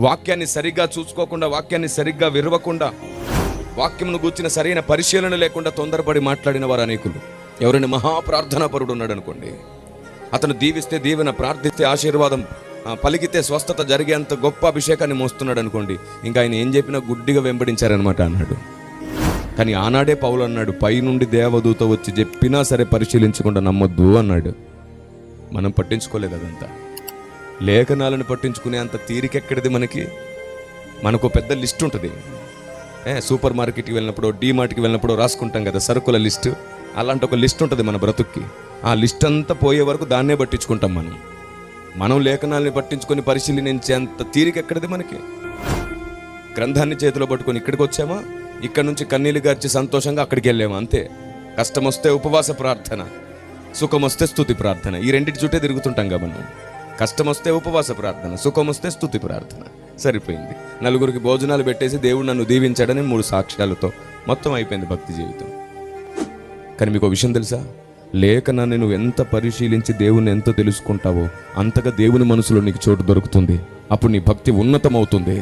వాక్యాన్ని సరిగ్గా చూసుకోకుండా, వాక్యాన్ని సరిగ్గా విరవకుండా, వాక్యమును గూర్చిన సరైన పరిశీలన లేకుండా తొందరపడి మాట్లాడిన వారు అనేకులు. ఎవరైనా మహాప్రార్థనాపరుడు ఉన్నాడు అనుకోండి, అతను దీవిస్తే దీవెన, ప్రార్థిస్తే ఆశీర్వాదం, పలికితే స్వస్థత జరిగేంత గొప్ప అభిషేకాన్ని మోస్తున్నాడు అనుకోండి, ఇంకా ఆయన ఏం చెప్పినా గుడ్డిగా వెంబడించారనమాట అన్నాడు. కానీ ఆనాడే పౌలు అన్నాడు, పైనుండి దేవదూత వచ్చి చెప్పినా సరే పరిశీలించకుండా నమ్మొద్దు అన్నాడు. మనం పట్టించుకోలేదు అదంతా. లేఖనాలను పట్టించుకునే అంత తీరికెక్కడిది మనకి? మనకు పెద్ద లిస్ట్ ఉంటుంది. సూపర్ మార్కెట్కి వెళ్ళినప్పుడు, డీమార్ట్కి వెళ్ళినప్పుడు రాసుకుంటాం కదా సరుకుల లిస్టు. అలాంటి ఒక లిస్ట్ ఉంటుంది మన బ్రతుక్కి. ఆ లిస్ట్ అంతా పోయే వరకు దాన్నే పట్టించుకుంటాం. మనం లేఖనాలని పట్టించుకొని పరిశీలించే అంత తీరికెక్కడిది మనకి? గ్రంథాన్ని చేతిలో పట్టుకొని ఇక్కడికి వచ్చామా, ఇక్కడ నుంచి కన్నీళ్ళు గార్చి సంతోషంగా అక్కడికి వెళ్ళాము అంతే. కష్టం వస్తే ఉపవాస ప్రార్థన, సుఖం వస్తే స్తుతి ప్రార్థన. ఈ రెండింటి చుట్టే తిరుగుతుంటాం కదా మనం. కష్టం వస్తే ఉపవాస ప్రార్థన, సుఖం వస్తే స్తుతి ప్రార్థన. సరిపోయింది. నలుగురికి భోజనాలు పెట్టేసి దేవుడు నన్ను దీవించాడని 3 సాక్ష్యాలతో మొత్తం అయిపోయింది భక్తి జీవితం. కానీ మీకు ఒక విషయం తెలుసా? లేఖనాన్ని నువ్వు ఎంత పరిశీలించి దేవుని ఎంత తెలుసుకుంటావో అంతగా దేవుని మనసులో నీకు చోటు దొరుకుతుంది. అప్పుడు నీ భక్తి ఉన్నతమవుతుంది.